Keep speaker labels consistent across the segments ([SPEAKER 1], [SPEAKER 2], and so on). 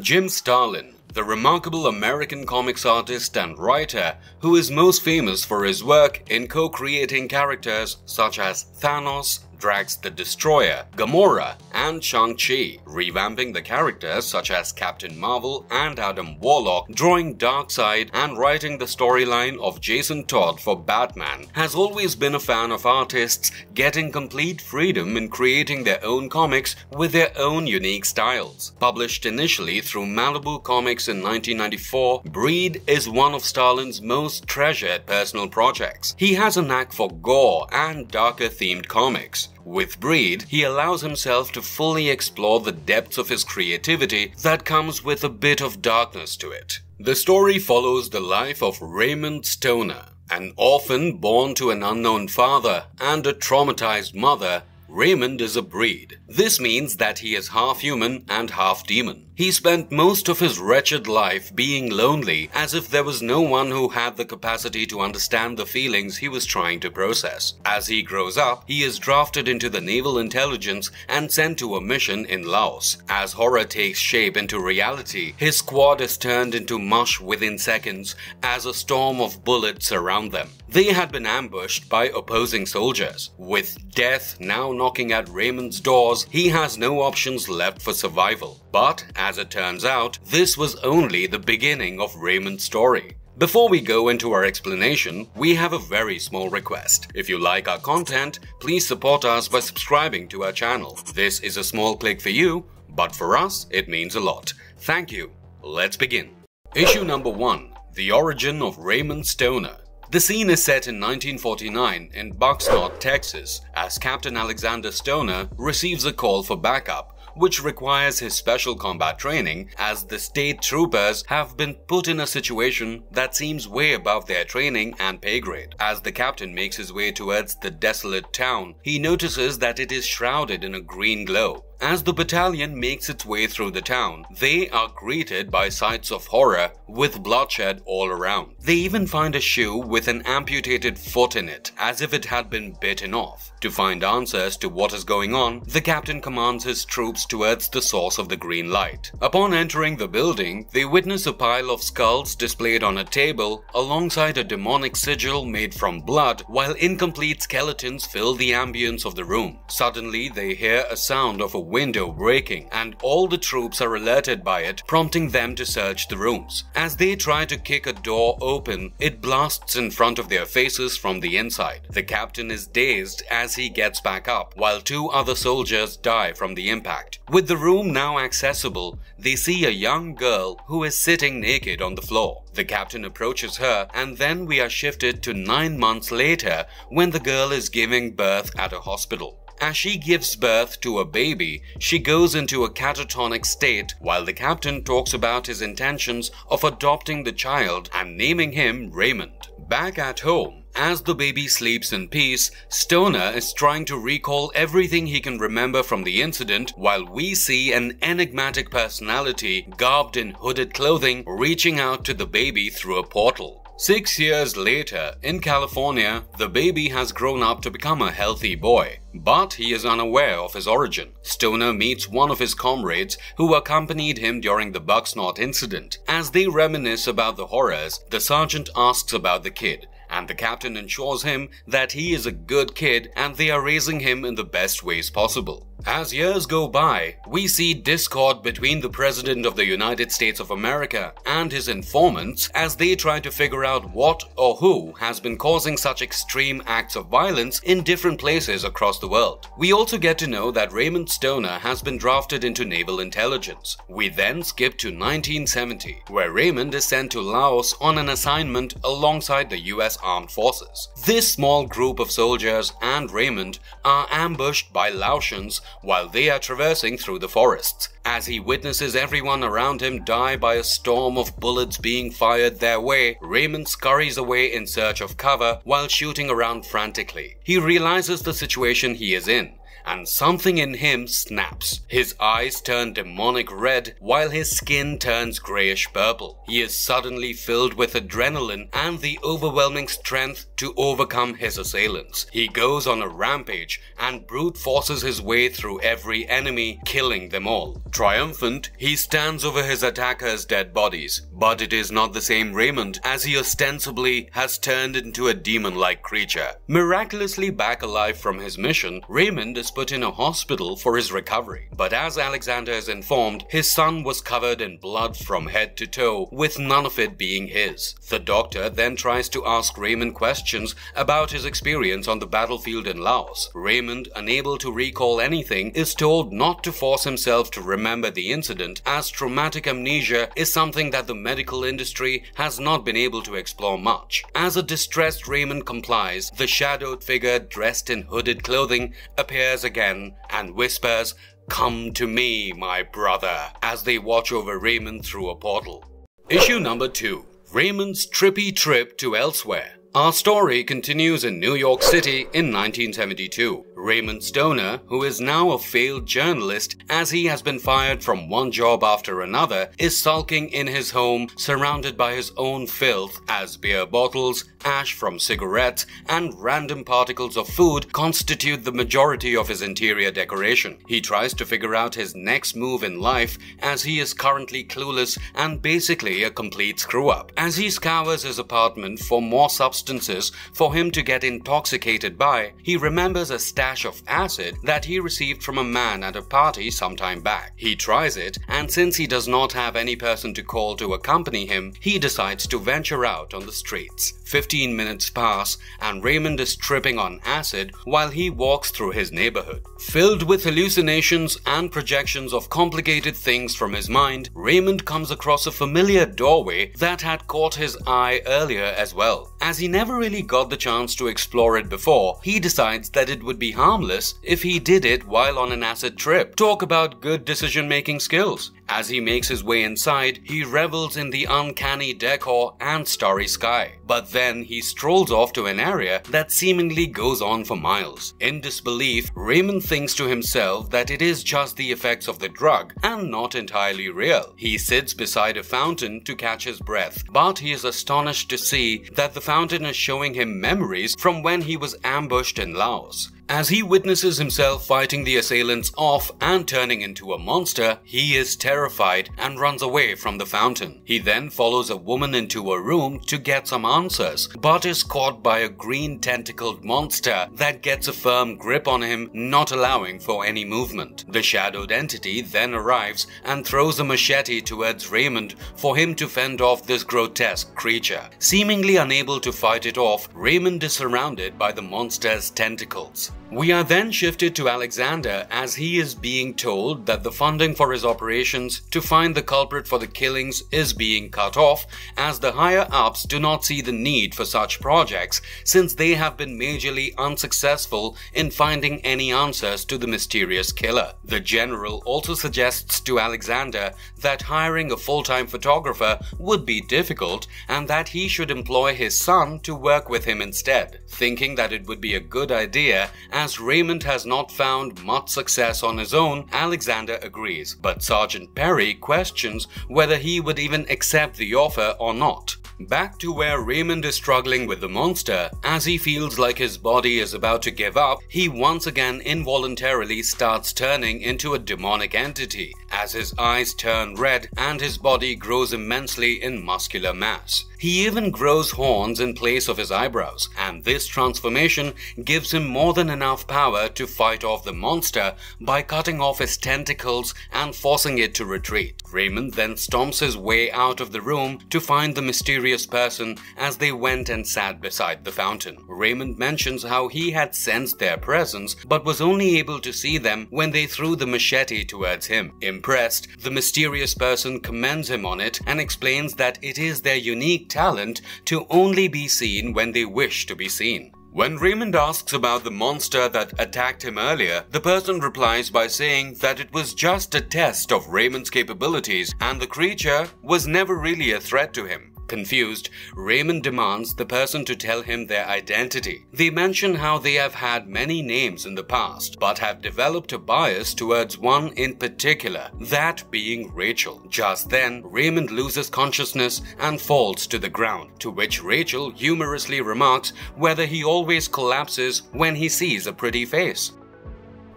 [SPEAKER 1] Jim Starlin, the remarkable American comics artist and writer who is most famous for his work in co-creating characters such as Thanos, Drax the Destroyer, Gamora, and Shang-Chi, revamping the characters such as Captain Marvel and Adam Warlock, drawing Darkseid, and writing the storyline of Jason Todd for Batman, has always been a fan of artists getting complete freedom in creating their own comics with their own unique styles. Published initially through Malibu Comics in 1994, Breed is one of Starlin's most treasured personal projects. He has a knack for gore and darker themed comics. With Breed, he allows himself to fully explore the depths of his creativity that comes with a bit of darkness to it. The story follows the life of Raymond Stoner, an orphan born to an unknown father and a traumatized mother. Raymond is a breed. This means that he is half human and half demon. He spent most of his wretched life being lonely, as if there was no one who had the capacity to understand the feelings he was trying to process. As he grows up, he is drafted into the Naval Intelligence and sent to a mission in Laos. As horror takes shape into reality, his squad is turned into mush within seconds as a storm of bullets surround them. They had been ambushed by opposing soldiers. With death now knocking at Raymond's doors, he has no options left for survival. But, as it turns out, this was only the beginning of Raymond's story. Before we go into our explanation, we have a very small request. If you like our content, please support us by subscribing to our channel. This is a small click for you, but for us, it means a lot. Thank you. Let's begin. Issue number 1. The Origin of Raymond Stoner. The scene is set in 1949 in Bucksnot, Texas, as Captain Alexander Stoner receives a call for backup, which requires his special combat training, as the state troopers have been put in a situation that seems way above their training and pay grade. As the captain makes his way towards the desolate town, he notices that it is shrouded in a green glow. As the battalion makes its way through the town, they are greeted by sights of horror with bloodshed all around. They even find a shoe with an amputated foot in it, as if it had been bitten off. To find answers to what is going on, the captain commands his troops towards the source of the green light. Upon entering the building, they witness a pile of skulls displayed on a table alongside a demonic sigil made from blood, while incomplete skeletons fill the ambience of the room. Suddenly, they hear a sound of a window breaking, and all the troops are alerted by it, prompting them to search the rooms. As they try to kick a door open, it blasts in front of their faces from the inside. The captain is dazed as he gets back up, while 2 other soldiers die from the impact. With the room now accessible, they see a young girl who is sitting naked on the floor. The captain approaches her, and then we are shifted to 9 months later when the girl is giving birth at a hospital. As she gives birth to a baby, she goes into a catatonic state while the captain talks about his intentions of adopting the child and naming him Raymond. Back at home, as the baby sleeps in peace, Stoner is trying to recall everything he can remember from the incident, while we see an enigmatic personality garbed in hooded clothing reaching out to the baby through a portal. 6 years later, in California, the baby has grown up to become a healthy boy, but he is unaware of his origin. Stoner meets one of his comrades who accompanied him during the Bucksnot incident. As they reminisce about the horrors, the sergeant asks about the kid, and the captain ensures him that he is a good kid and they are raising him in the best ways possible. As years go by, we see discord between the President of the United States of America and his informants as they try to figure out what or who has been causing such extreme acts of violence in different places across the world. We also get to know that Raymond Stoner has been drafted into Naval Intelligence. We then skip to 1970, where Raymond is sent to Laos on an assignment alongside the US Armed Forces. This small group of soldiers and Raymond are ambushed by Laotians while they are traversing through the forests. As he witnesses everyone around him die by a storm of bullets being fired their way, Raymond scurries away in search of cover while shooting around frantically. He realizes the situation he is in and something in him snaps. His eyes turn demonic red while his skin turns grayish purple. He is suddenly filled with adrenaline and the overwhelming strength to overcome his assailants. He goes on a rampage and brute forces his way through every enemy, killing them all. Triumphant, he stands over his attackers' dead bodies, but it is not the same Raymond, as he ostensibly has turned into a demon-like creature. Miraculously back alive from his mission, Raymond is put in a hospital for his recovery. But as Alexander is informed, his son was covered in blood from head to toe, with none of it being his. The doctor then tries to ask Raymond questions about his experience on the battlefield in Laos. Raymond, unable to recall anything, is told not to force himself to remember the incident, as traumatic amnesia is something that the medical industry has not been able to explore much. As a distressed Raymond complies, the shadowed figure dressed in hooded clothing appears again and whispers, "Come to me, my brother," as they watch over Raymond through a portal. Issue number 2. Raymond's trippy trip to elsewhere. Our story continues in New York City in 1972. Raymond Stoner, who is now a failed journalist as he has been fired from one job after another, is sulking in his home surrounded by his own filth as beer bottles, ash from cigarettes, and random particles of food constitute the majority of his interior decoration. He tries to figure out his next move in life as he is currently clueless and basically a complete screw-up. As he scours his apartment for more substances for him to get intoxicated by, he remembers a stash of acid that he received from a man at a party some time back. He tries it, and since he does not have any person to call to accompany him, he decides to venture out on the streets. 15 minutes pass, and Raymond is tripping on acid while he walks through his neighborhood. Filled with hallucinations and projections of complicated things from his mind, Raymond comes across a familiar doorway that had caught his eye earlier as well. As he never really got the chance to explore it before, he decides that it would be harmless if he did it while on an acid trip. Talk about good decision-making skills. As he makes his way inside, he revels in the uncanny decor and starry sky. But then he strolls off to an area that seemingly goes on for miles. In disbelief, Raymond thinks to himself that it is just the effects of the drug and not entirely real. He sits beside a fountain to catch his breath, but he is astonished to see that the fountain is showing him memories from when he was ambushed in Laos. As he witnesses himself fighting the assailants off and turning into a monster, he is terrified and runs away from the fountain. He then follows a woman into a room to get some answers, but is caught by a green tentacled monster that gets a firm grip on him, not allowing for any movement. The shadowed entity then arrives and throws a machete towards Raymond for him to fend off this grotesque creature. Seemingly unable to fight it off, Raymond is surrounded by the monster's tentacles. We are then shifted to Alexander as he is being told that the funding for his operations to find the culprit for the killings is being cut off, as the higher-ups do not see the need for such projects since they have been majorly unsuccessful in finding any answers to the mysterious killer. The general also suggests to Alexander that hiring a full-time photographer would be difficult and that he should employ his son to work with him instead. Thinking that it would be a good idea, as Raymond has not found much success on his own, Alexander agrees, but Sergeant Perry questions whether he would even accept the offer or not. Back to where Raymond is struggling with the monster, as he feels like his body is about to give up, he once again involuntarily starts turning into a demonic entity, as his eyes turn red and his body grows immensely in muscular mass. He even grows horns in place of his eyebrows, and this transformation gives him more than enough power to fight off the monster by cutting off his tentacles and forcing it to retreat. Raymond then stomps his way out of the room to find the mysterious person as they went and sat beside the fountain. Raymond mentions how he had sensed their presence but was only able to see them when they threw the machete towards him. Impressed, the mysterious person commends him on it and explains that it is their unique talent to only be seen when they wish to be seen. When Raymond asks about the monster that attacked him earlier, the person replies by saying that it was just a test of Raymond's capabilities and the creature was never really a threat to him. Confused, Raymond demands the person to tell him their identity. They mention how they have had many names in the past, but have developed a bias towards one in particular, that being Rachel. Just then, Raymond loses consciousness and falls to the ground, to which Rachel humorously remarks whether he always collapses when he sees a pretty face.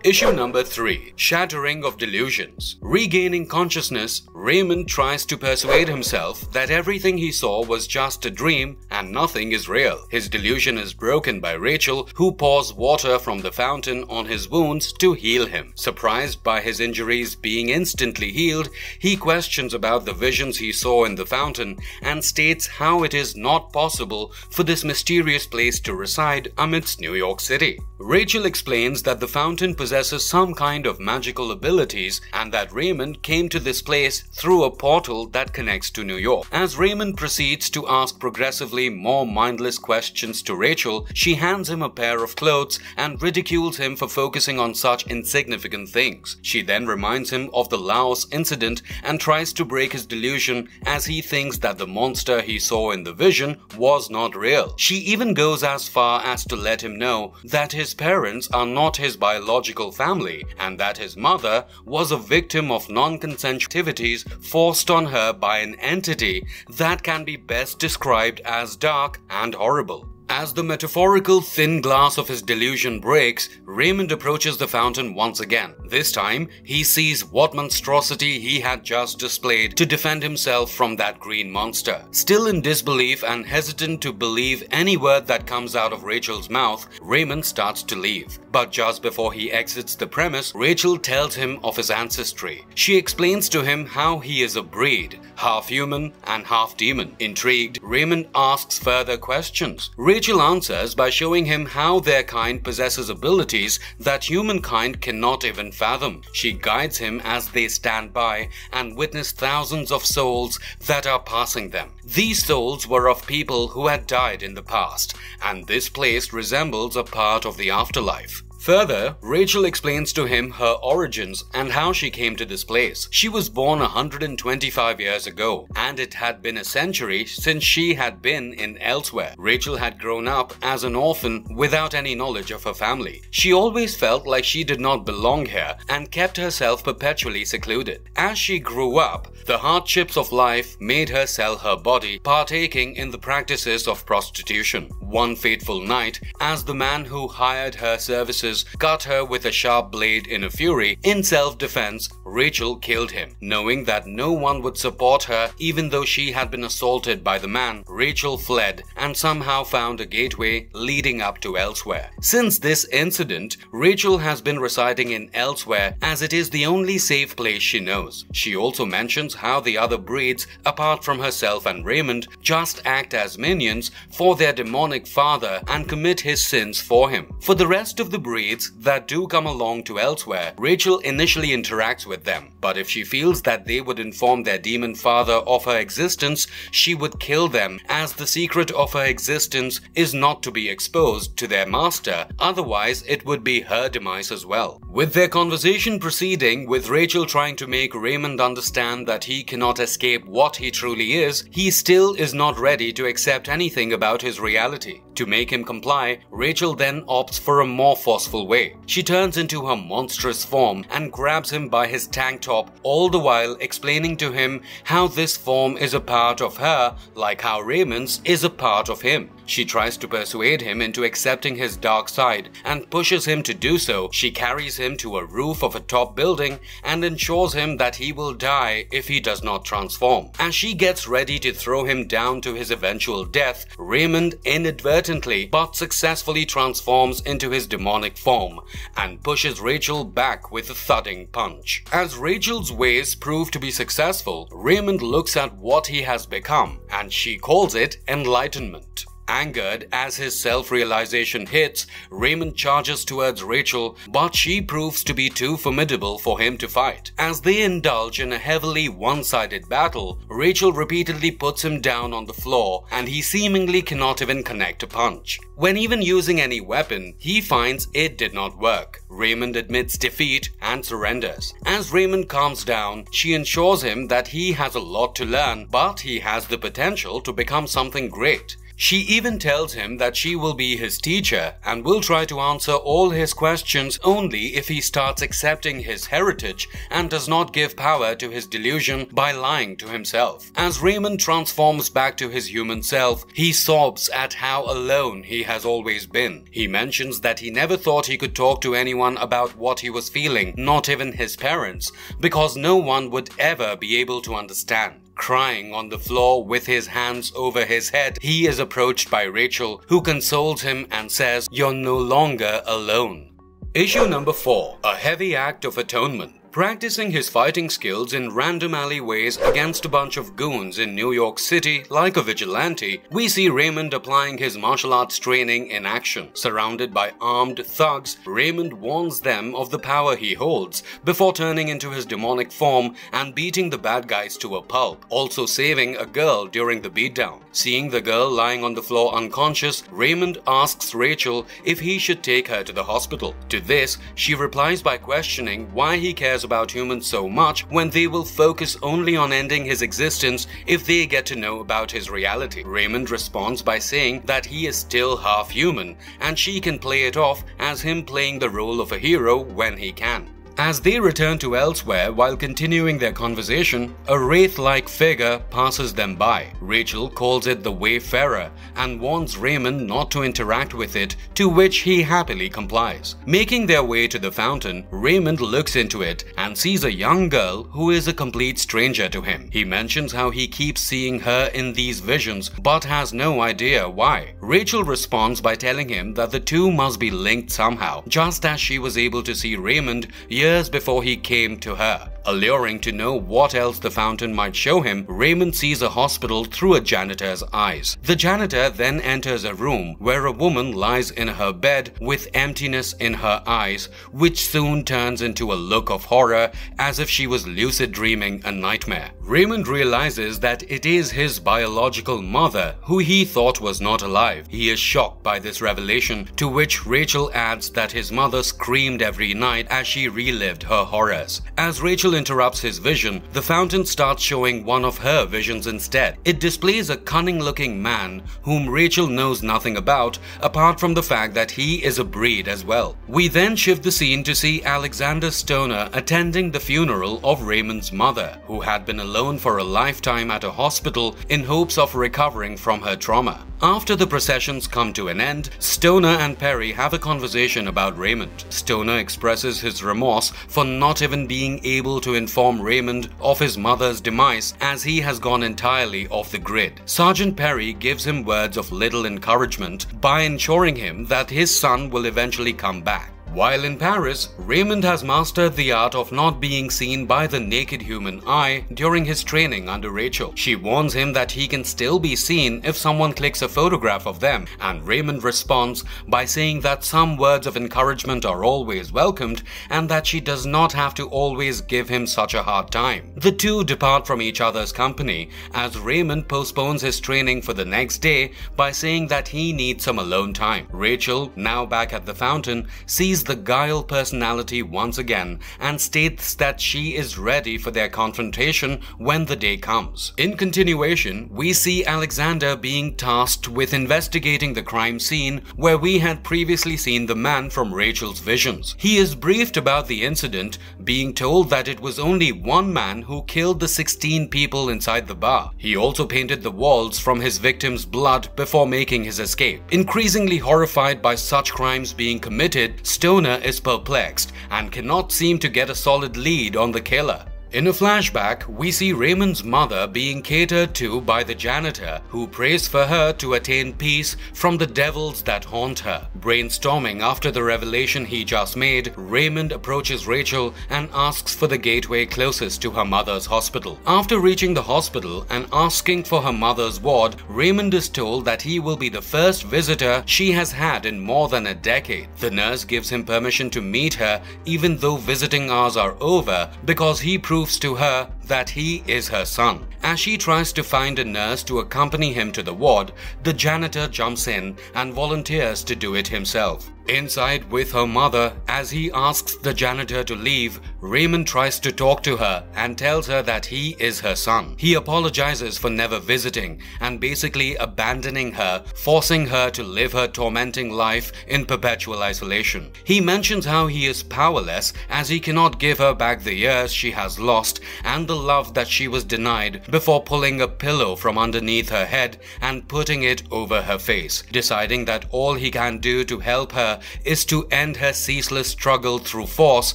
[SPEAKER 1] Issue number 3. Shattering of Delusions. Regaining consciousness, Raymond tries to persuade himself that everything he saw was just a dream and nothing is real. His delusion is broken by Rachel, who pours water from the fountain on his wounds to heal him. Surprised by his injuries being instantly healed, he questions about the visions he saw in the fountain and states how it is not possible for this mysterious place to reside amidst New York City. Rachel explains that the fountain possesses some kind of magical abilities and that Raymond came to this place through a portal that connects to New York. As Raymond proceeds to ask progressively more mindless questions to Rachel, she hands him a pair of clothes and ridicules him for focusing on such insignificant things. She then reminds him of the Laos incident and tries to break his delusion as he thinks that the monster he saw in the vision was not real. She even goes as far as to let him know that his parents are not his biological family and that his mother was a victim of non-consensual activities forced on her by an entity that can be best described as dark and horrible. As the metaphorical thin glass of his delusion breaks, Raymond approaches the fountain once again. This time, he sees what monstrosity he had just displayed to defend himself from that green monster. Still in disbelief and hesitant to believe any word that comes out of Rachel's mouth, Raymond starts to leave. But just before he exits the premise, Rachel tells him of his ancestry. She explains to him how he is a breed, half human and half demon. Intrigued, Raymond asks further questions. Rachel answers by showing him how their kind possesses abilities that humankind cannot even fathom. She guides him as they stand by and witness thousands of souls that are passing them. These souls were of people who had died in the past, and this place resembles a part of the afterlife. Further, Rachel explains to him her origins and how she came to this place. She was born 125 years ago, and it had been a century since she had been in elsewhere. Rachel had grown up as an orphan without any knowledge of her family. She always felt like she did not belong here and kept herself perpetually secluded. As she grew up, the hardships of life made her sell her body, partaking in the practices of prostitution. One fateful night, as the man who hired her services cut her with a sharp blade in a fury, in self-defense, Rachel killed him. Knowing that no one would support her even though she had been assaulted by the man, Rachel fled and somehow found a gateway leading up to elsewhere. Since this incident, Rachel has been residing in elsewhere as it is the only safe place she knows. She also mentions how the other breeds, apart from herself and Raymond, just act as minions for their demonic father and commit his sins for him. For the rest of the breeds that do come along to elsewhere, Rachel initially interacts with them, but if she feels that they would inform their demon father of her existence, she would kill them, as the secret of her existence is not to be exposed to their master, otherwise it would be her demise as well. With their conversation proceeding, with Rachel trying to make Raymond understand that he cannot escape what he truly is, he still is not ready to accept anything about his reality. To make him comply, Rachel then opts for a more forceful way. She turns into her monstrous form and grabs him by his tank top, all the while explaining to him how this form is a part of her, like how Raymonds is a part of him. She tries to persuade him into accepting his dark side and pushes him to do so. She carries him to a roof of a top building and ensures him that he will die if he does not transform. As she gets ready to throw him down to his eventual death, Raymond inadvertently but successfully transforms into his demonic form and pushes Rachel back with a thudding punch. As Rachel's ways prove to be successful, Raymond looks at what he has become and she calls it enlightenment. Angered as his self-realization hits, Raymond charges towards Rachel, but she proves to be too formidable for him to fight. As they indulge in a heavily one-sided battle, Rachel repeatedly puts him down on the floor and he seemingly cannot even connect a punch. When even using any weapon, he finds it did not work. Raymond admits defeat and surrenders. As Raymond calms down, she assures him that he has a lot to learn, but he has the potential to become something great. She even tells him that she will be his teacher and will try to answer all his questions only if he starts accepting his heritage and does not give power to his delusion by lying to himself. As Raymond transforms back to his human self, he sobs at how alone he has always been. He mentions that he never thought he could talk to anyone about what he was feeling, not even his parents, because no one would ever be able to understand. Crying on the floor with his hands over his head, he is approached by Rachel, who consoles him and says, "You're no longer alone." Issue number 4. A Heavy Act of Atonement. Practicing his fighting skills in random alleyways against a bunch of goons in New York City like a vigilante, we see Raymond applying his martial arts training in action. Surrounded by armed thugs, Raymond warns them of the power he holds before turning into his demonic form and beating the bad guys to a pulp, also saving a girl during the beatdown. Seeing the girl lying on the floor unconscious, Raymond asks Rachel if he should take her to the hospital. To this, she replies by questioning why he cares about humans so much when they will focus only on ending his existence if they get to know about his reality. Raymond responds by saying that he is still half human and she can play it off as him playing the role of a hero when he can. As they return to elsewhere while continuing their conversation, a wraith-like figure passes them by. Rachel calls it the Wayfarer and warns Raymond not to interact with it, to which he happily complies. Making their way to the fountain, Raymond looks into it and sees a young girl who is a complete stranger to him. He mentions how he keeps seeing her in these visions but has no idea why. Rachel responds by telling him that the two must be linked somehow, just as she was able to see Raymond years before he came to her. Alluring to know what else the fountain might show him, Raymond sees a hospital through a janitor's eyes. The janitor then enters a room where a woman lies in her bed with emptiness in her eyes, which soon turns into a look of horror as if she was lucid dreaming a nightmare. Raymond realizes that it is his biological mother, who he thought was not alive. He is shocked by this revelation, to which Rachel adds that his mother screamed every night as she relived her horrors. As Rachel interrupts his vision, the fountain starts showing one of her visions instead. It displays a cunning-looking man whom Rachel knows nothing about, apart from the fact that he is a breed as well. We then shift the scene to see Alexander Stoner attending the funeral of Raymond's mother, who had been alone for a lifetime at a hospital in hopes of recovering from her trauma. After the processions come to an end, Stoner and Perry have a conversation about Raymond. Stoner expresses his remorse for not even being able to inform Raymond of his mother's demise, as he has gone entirely off the grid. Sergeant Perry gives him words of little encouragement by ensuring him that his son will eventually come back. While in Paris, Raymond has mastered the art of not being seen by the naked human eye during his training under Rachel. She warns him that he can still be seen if someone clicks a photograph of them, and Raymond responds by saying that some words of encouragement are always welcomed and that she does not have to always give him such a hard time. The two depart from each other's company as Raymond postpones his training for the next day by saying that he needs some alone time. Rachel, now back at the fountain, sees the Guile personality once again and states that she is ready for their confrontation when the day comes. In continuation, we see Alexander being tasked with investigating the crime scene where we had previously seen the man from Rachel's visions. He is briefed about the incident, being told that it was only one man who killed the 16 people inside the bar. He also painted the walls from his victim's blood before making his escape. Increasingly horrified by such crimes being committed, Stoner is perplexed and cannot seem to get a solid lead on the killer. In a flashback, we see Raymond's mother being catered to by the janitor, who prays for her to attain peace from the devils that haunt her. Brainstorming after the revelation he just made, Raymond approaches Rachel and asks for the gateway closest to her mother's hospital. After reaching the hospital and asking for her mother's ward, Raymond is told that he will be the first visitor she has had in more than a decade. The nurse gives him permission to meet her even though visiting hours are over, because he proves to her that he is her son. As she tries to find a nurse to accompany him to the ward, the janitor jumps in and volunteers to do it himself. Inside with her mother, as he asks the janitor to leave, Raymond tries to talk to her and tells her that he is her son. He apologizes for never visiting and basically abandoning her, forcing her to live her tormenting life in perpetual isolation. He mentions how he is powerless as he cannot give her back the years she has lost and the love that she was denied, before pulling a pillow from underneath her head and putting it over her face. Deciding that all he can do to help her is to end her ceaseless struggle through force,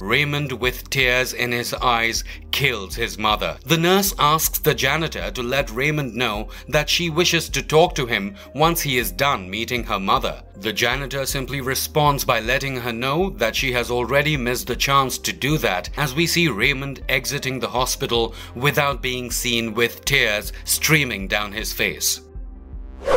[SPEAKER 1] Raymond, with tears in his eyes, kills his mother. The nurse asks the janitor to let Raymond know that she wishes to talk to him once he is done meeting her mother. The janitor simply responds by letting her know that she has already missed the chance to do that, as we see Raymond exiting the hospital without being seen with tears streaming down his face.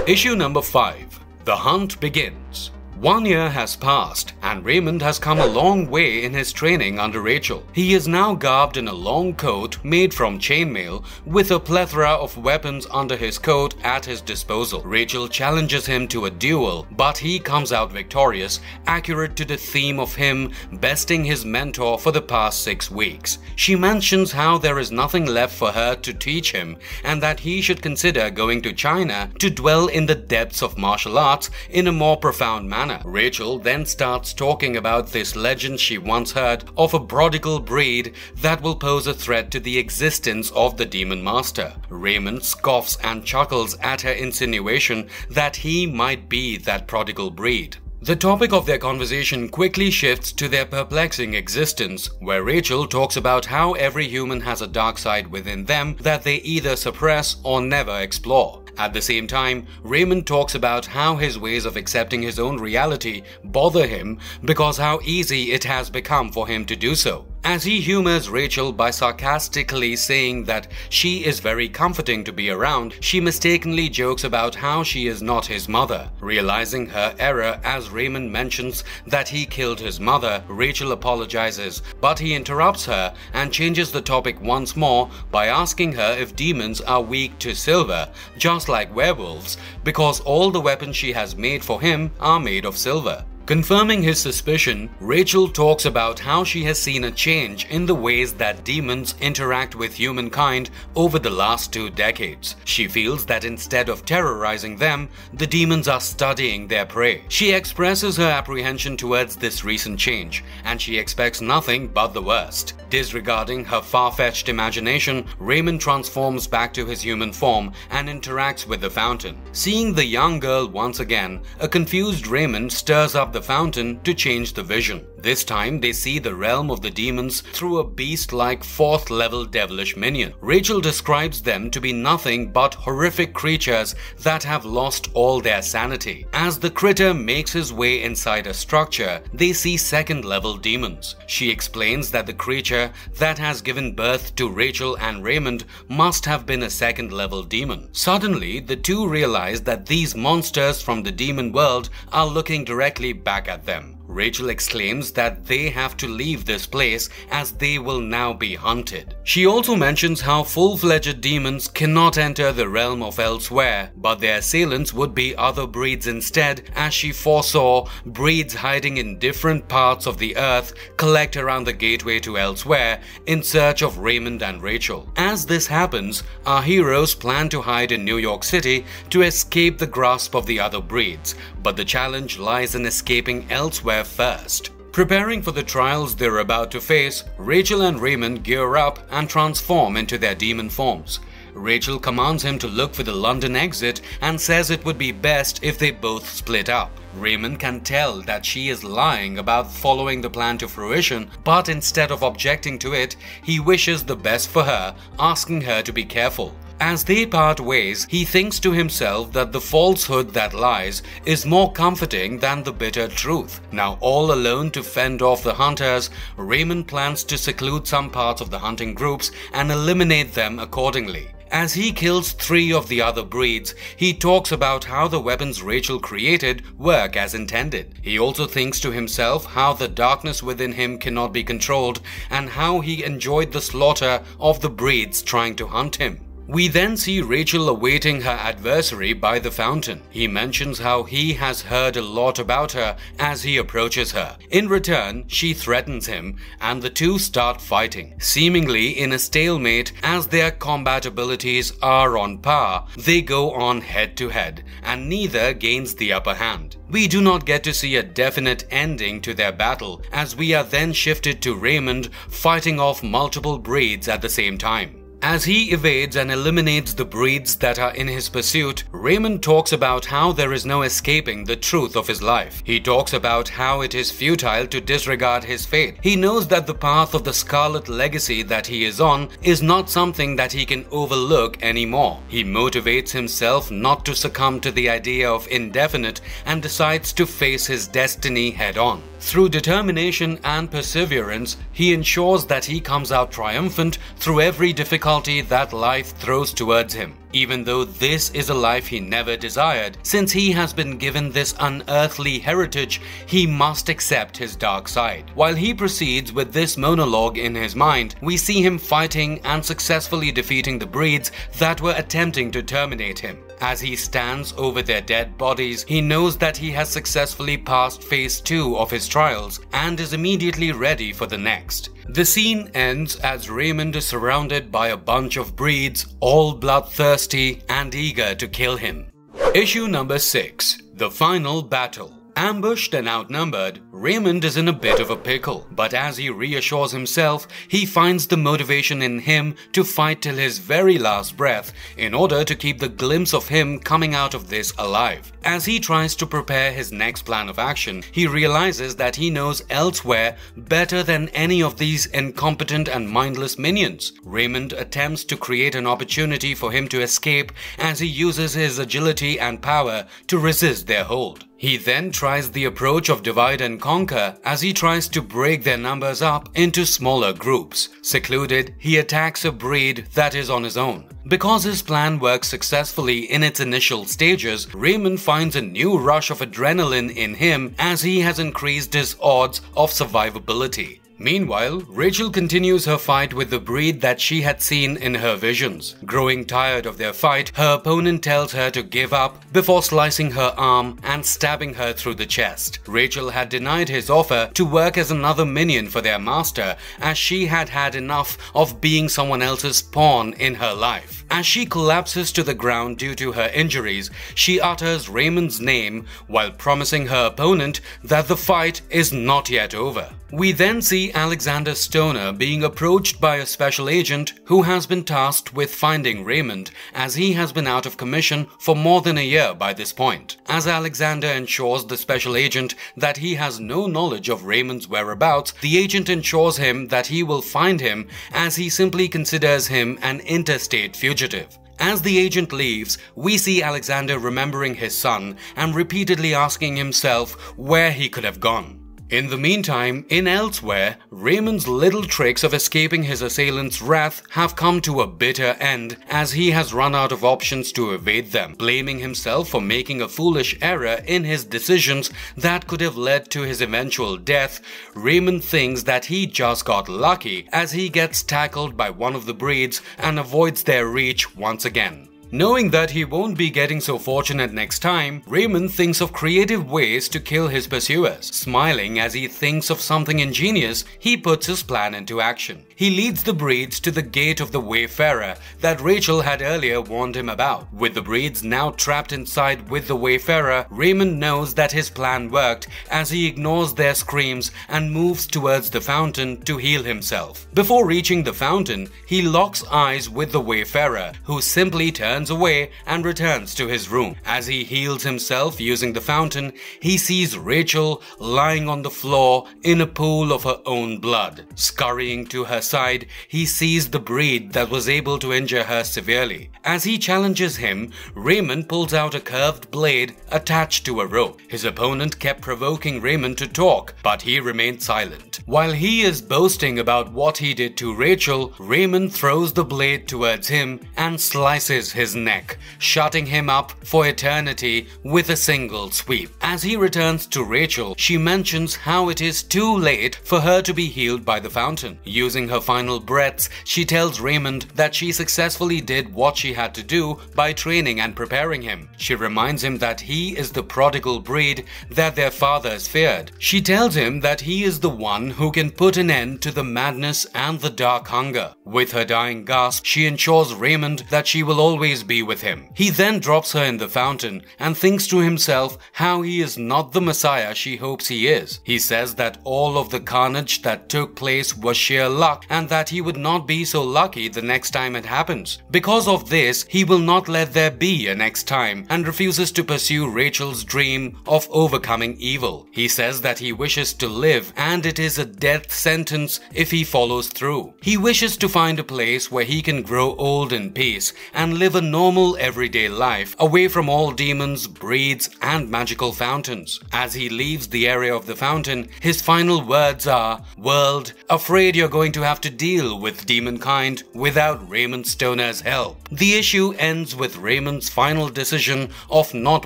[SPEAKER 1] Issue number 5. The hunt begins. 1 year has passed and Raymond has come a long way in his training under Rachel. He is now garbed in a long coat made from chainmail with a plethora of weapons under his coat at his disposal. Rachel challenges him to a duel, but he comes out victorious, accurate to the theme of him besting his mentor for the past 6 weeks. She mentions how there is nothing left for her to teach him and that he should consider going to China to dwell in the depths of martial arts in a more profound manner. Rachel then starts talking about this legend she once heard of a prodigal breed that will pose a threat to the existence of the Demon Master. Raymond scoffs and chuckles at her insinuation that he might be that prodigal breed. The topic of their conversation quickly shifts to their perplexing existence, where Rachel talks about how every human has a dark side within them that they either suppress or never explore. At the same time, Raymond talks about how his ways of accepting his own reality bother him because how easy it has become for him to do so. As he humors Rachel by sarcastically saying that she is very comforting to be around, she mistakenly jokes about how she is not his mother. Realizing her error as Raymond mentions that he killed his mother, Rachel apologizes, but he interrupts her and changes the topic once more by asking her if demons are weak to silver, just like werewolves, because all the weapons she has made for him are made of silver. Confirming his suspicion, Rachel talks about how she has seen a change in the ways that demons interact with humankind over the last 2 decades. She feels that instead of terrorizing them, the demons are studying their prey. She expresses her apprehension towards this recent change, and she expects nothing but the worst. Disregarding her far-fetched imagination, Raymond transforms back to his human form and interacts with the fountain. Seeing the young girl once again, a confused Raymond stirs up the fountain to change the vision. This time they see the realm of the demons through a beast-like 4th level devilish minion. Rachel describes them to be nothing but horrific creatures that have lost all their sanity. As the critter makes his way inside a structure, they see 2nd level demons. She explains that the creature that has given birth to Rachel and Raymond must have been a 2nd level demon. Suddenly, the two realize that these monsters from the demon world are looking directly back at them. Rachel exclaims that they have to leave this place as they will now be hunted. She also mentions how full-fledged demons cannot enter the realm of elsewhere, but their assailants would be other breeds instead, as she foresaw breeds hiding in different parts of the earth collect around the gateway to elsewhere in search of Raymond and Rachel. As this happens, our heroes plan to hide in New York City to escape the grasp of the other breeds, but the challenge lies in escaping elsewhere first. Preparing for the trials they're about to face, Rachel and Raymond gear up and transform into their demon forms. Rachel commands him to look for the London exit and says it would be best if they both split up. Raymond can tell that she is lying about following the plan to fruition, but instead of objecting to it, he wishes the best for her, asking her to be careful. As they part ways, he thinks to himself that the falsehood that lies is more comforting than the bitter truth. Now all alone to fend off the hunters, Raymond plans to seclude some parts of the hunting groups and eliminate them accordingly. As he kills 3 of the other breeds, he talks about how the weapons Rachel created work as intended. He also thinks to himself how the darkness within him cannot be controlled and how he enjoyed the slaughter of the breeds trying to hunt him. We then see Rachel awaiting her adversary by the fountain. He mentions how he has heard a lot about her as he approaches her. In return, she threatens him and the two start fighting. Seemingly in a stalemate, as their combat abilities are on par, they go on head to head and neither gains the upper hand. We do not get to see a definite ending to their battle, as we are then shifted to Raymond fighting off multiple breeds at the same time. As he evades and eliminates the breeds that are in his pursuit, Raymond talks about how there is no escaping the truth of his life. He talks about how it is futile to disregard his fate. He knows that the path of the Scarlet Legacy that he is on is not something that he can overlook anymore. He motivates himself not to succumb to the idea of indefinite and decides to face his destiny head on. Through determination and perseverance, he ensures that he comes out triumphant through every difficulty that life throws towards him. Even though this is a life he never desired, since he has been given this unearthly heritage, he must accept his dark side. While he proceeds with this monologue in his mind, we see him fighting and successfully defeating the breeds that were attempting to terminate him. As he stands over their dead bodies, he knows that he has successfully passed phase 2 of his trials and is immediately ready for the next. The scene ends as Raymond is surrounded by a bunch of breeds, all bloodthirsty and eager to kill him. Issue number 6. The Final Battle. Ambushed and outnumbered, Raymond is in a bit of a pickle, but as he reassures himself, he finds the motivation in him to fight till his very last breath in order to keep the glimpse of him coming out of this alive. As he tries to prepare his next plan of action, he realizes that he knows elsewhere better than any of these incompetent and mindless minions. Raymond attempts to create an opportunity for him to escape as he uses his agility and power to resist their hold. He then tries the approach of divide and conquer as he tries to break their numbers up into smaller groups. Secluded, he attacks a breed that is on his own. Because his plan works successfully in its initial stages, Raymond finds a new rush of adrenaline in him as he has increased his odds of survivability. Meanwhile, Rachel continues her fight with the breed that she had seen in her visions. Growing tired of their fight, her opponent tells her to give up before slicing her arm and stabbing her through the chest. Rachel had denied his offer to work as another minion for their master, as she had had enough of being someone else's pawn in her life. As she collapses to the ground due to her injuries, she utters Raymond's name while promising her opponent that the fight is not yet over. We then see Alexander Stoner being approached by a special agent who has been tasked with finding Raymond, as he has been out of commission for more than a year by this point. As Alexander ensures the special agent that he has no knowledge of Raymond's whereabouts, the agent ensures him that he will find him, as he simply considers him an interstate fugitive. As the agent leaves, we see Alexander remembering his son and repeatedly asking himself where he could have gone. In the meantime, in Elsewhere, Raymond's little tricks of escaping his assailant's wrath have come to a bitter end, as he has run out of options to evade them. Blaming himself for making a foolish error in his decisions that could have led to his eventual death, Raymond thinks that he just got lucky as he gets tackled by one of the breeds and avoids their reach once again. Knowing that he won't be getting so fortunate next time, Raymond thinks of creative ways to kill his pursuers. Smiling as he thinks of something ingenious, he puts his plan into action. he leads the breeds to the gate of the Wayfarer that Rachel had earlier warned him about. With the breeds now trapped inside with the Wayfarer, Raymond knows that his plan worked as he ignores their screams and moves towards the fountain to heal himself. Before reaching the fountain, he locks eyes with the Wayfarer, who simply turns away and returns to his room. As he heals himself using the fountain, he sees Rachel lying on the floor in a pool of her own blood. Scurrying to her side, he sees the breed that was able to injure her severely. As he challenges him, Raymond pulls out a curved blade attached to a rope. His opponent kept provoking Raymond to talk, but he remained silent. While he is boasting about what he did to Rachel, Raymond throws the blade towards him and slices his neck, shutting him up for eternity with a single sweep. As he returns to Rachel, she mentions how it is too late for her to be healed by the fountain. Using her final breaths, she tells Raymond that she successfully did what she had to do by training and preparing him. She reminds him that he is the prodigal breed that their fathers feared. She tells him that he is the one who can put an end to the madness and the dark hunger. With her dying gasp, she ensures Raymond that she will always be with him. He then drops her in the fountain and thinks to himself how he is not the Messiah she hopes he is. He says that all of the carnage that took place was sheer luck and that he would not be so lucky the next time it happens. Because of this, he will not let there be a next time and refuses to pursue Rachel's dream of overcoming evil. He says that he wishes to live and it is a death sentence if he follows through. He wishes to find a place where he can grow old in peace and live a normal everyday life away from all demons, breeds and magical fountains. As he leaves the area of the fountain, his final words are, "World, afraid you're going to have to deal with demonkind without Raymond Stoner's help." The issue ends with Raymond's final decision of not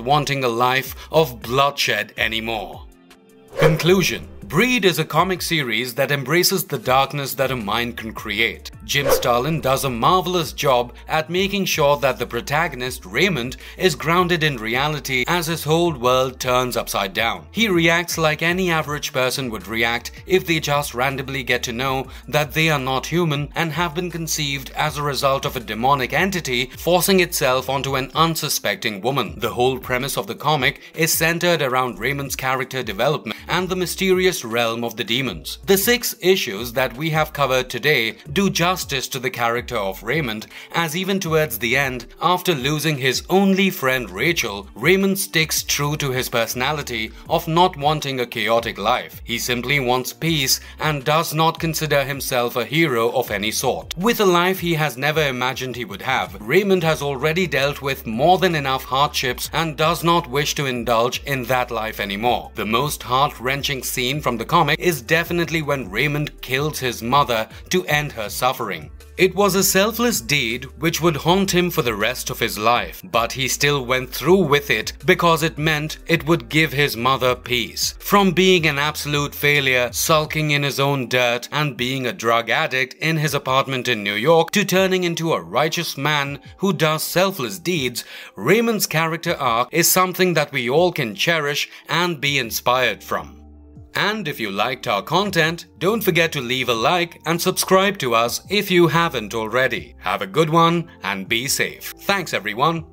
[SPEAKER 1] wanting a life of bloodshed anymore. Conclusion. Breed is a comic series that embraces the darkness that a mind can create. Jim Starlin does a marvelous job at making sure that the protagonist, Raymond, is grounded in reality as his whole world turns upside down. He reacts like any average person would react if they just randomly get to know that they are not human and have been conceived as a result of a demonic entity forcing itself onto an unsuspecting woman. The whole premise of the comic is centered around Raymond's character development and the mysterious realm of the demons. The 6 issues that we have covered today do justice to the character of Raymond, as even towards the end, after losing his only friend Rachel, Raymond sticks true to his personality of not wanting a chaotic life. He simply wants peace and does not consider himself a hero of any sort. With a life he has never imagined he would have, Raymond has already dealt with more than enough hardships and does not wish to indulge in that life anymore. The most heart-wrenching scene from the comic is definitely when Raymond kills his mother to end her suffering. It was a selfless deed which would haunt him for the rest of his life, but he still went through with it because it meant it would give his mother peace. From being an absolute failure, sulking in his own dirt and being a drug addict in his apartment in New York, to turning into a righteous man who does selfless deeds, Raymond's character arc is something that we all can cherish and be inspired from. And if you liked our content, don't forget to leave a like and subscribe to us if you haven't already. Have a good one and be safe. Thanks everyone.